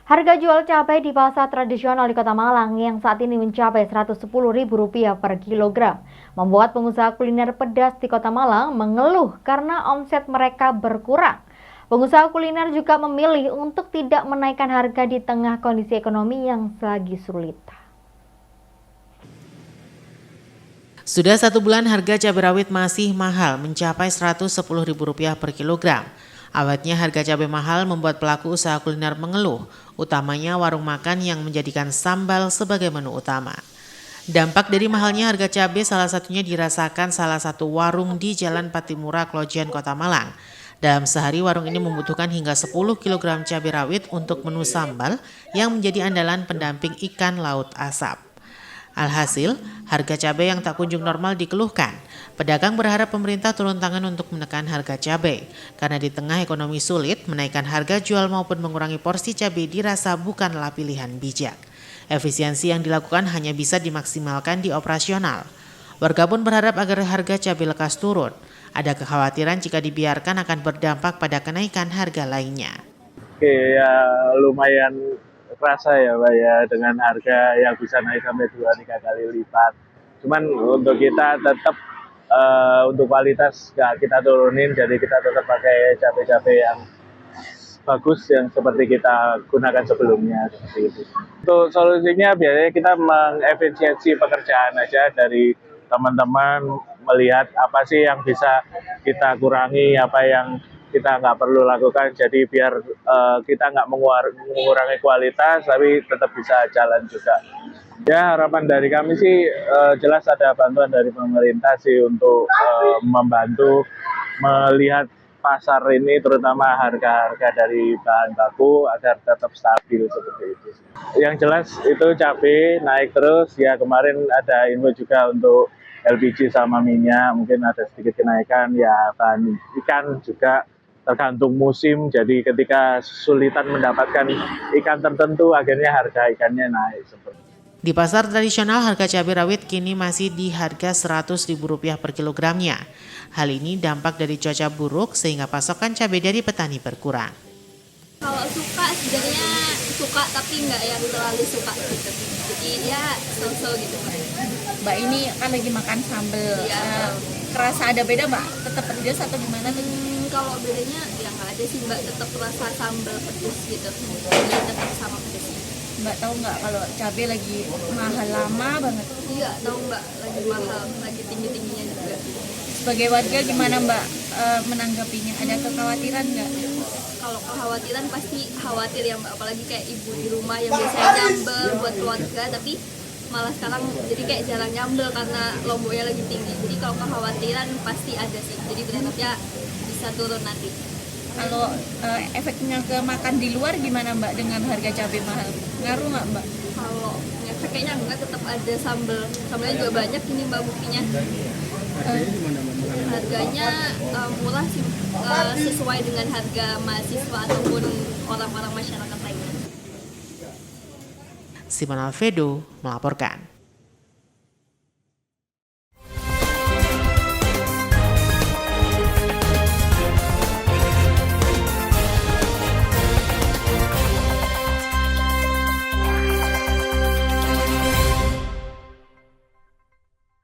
Harga jual cabai di pasar tradisional di Kota Malang yang saat ini mencapai Rp110.000 per kilogram membuat pengusaha kuliner pedas di Kota Malang mengeluh karena omset mereka berkurang. Pengusaha kuliner juga memilih untuk tidak menaikkan harga di tengah kondisi ekonomi yang lagi sulit. Sudah 1 bulan harga cabai rawit masih mahal, mencapai Rp110.000 per kilogram. Awalnya harga cabai mahal membuat pelaku usaha kuliner mengeluh, utamanya warung makan yang menjadikan sambal sebagai menu utama. Dampak dari mahalnya harga cabai salah satunya dirasakan salah satu warung di Jalan Patimura, Klojen, Kota Malang. Dalam sehari warung ini membutuhkan hingga 10 kg cabai rawit untuk menu sambal yang menjadi andalan pendamping ikan laut asap. Alhasil, harga cabai yang tak kunjung normal dikeluhkan. Pedagang berharap pemerintah turun tangan untuk menekan harga cabai. Karena di tengah ekonomi sulit, menaikkan harga jual maupun mengurangi porsi cabai dirasa bukanlah pilihan bijak. Efisiensi yang dilakukan hanya bisa dimaksimalkan di operasional. Warga pun berharap agar harga cabai lekas turun. Ada kekhawatiran jika dibiarkan akan berdampak pada kenaikan harga lainnya. Oke, ya lumayan kerasa ya Pak ya, dengan harga yang bisa naik sampai 2-3 kali lipat. Cuman untuk kita tetap untuk kualitas nggak kita turunin, jadi kita tetap pakai cabai-cabai yang bagus yang seperti kita gunakan sebelumnya seperti itu. Untuk solusinya biasanya kita mengefisiensi pekerjaan aja dari teman-teman, melihat apa sih yang bisa kita kurangi, apa yang kita nggak perlu lakukan, jadi biar kita nggak mengurangi kualitas tapi tetap bisa jalan juga. Ya harapan dari kami sih jelas ada bantuan dari pemerintah sih untuk membantu melihat pasar ini, terutama harga-harga dari bahan baku agar tetap stabil seperti itu. Yang jelas itu cabai naik terus ya, kemarin ada info juga untuk LPG sama minyak mungkin ada sedikit kenaikan ya, bahan ikan juga tergantung musim, jadi ketika kesulitan mendapatkan ikan tertentu akhirnya harga ikannya naik. Di pasar tradisional harga cabai rawit kini masih di harga Rp100.000 per kilogramnya. Hal ini dampak dari cuaca buruk sehingga pasokan cabai dari petani berkurang. Kalau suka sebenarnya suka tapi nggak yang terlalu suka gitu. Jadi ya so-so gitu Mbak ini kan lagi makan sambal. Ya. Kerasa ada beda Mbak? Tetap pedas atau gimana tuh? Kalau bedanya ya nggak ada sih Mbak, tetap rasa sambal pedas gitu. Jadi tetap sama pedasnya. Mbak tahu nggak kalau cabai lagi mahal lama banget? Iya tahu Mbak, lagi mahal, lagi tinggi-tingginya juga. Sebagai warga gimana Mbak menanggapinya? Ada kekhawatiran nggak? Kalau kekhawatiran pasti khawatir ya Mbak, apalagi kayak ibu di rumah yang biasanya nyambel buat keluarga tapi malah sekarang jadi kayak jarang nyambel karena lomboknya lagi tinggi. Jadi kalau kekhawatiran pasti ada sih, jadi berharapnya bisa turun nanti. Kalau efeknya ke makan di luar gimana Mbak dengan harga cabai mahal? Ngaruh nggak Mbak? Kalau ngefek kayaknya enggak, tetap ada sambalnya juga banyak ini Mbak buktinya. Harganya murah sih, sesuai dengan harga mahasiswa ataupun orang-orang masyarakat lainnya. Simon Alfredo melaporkan.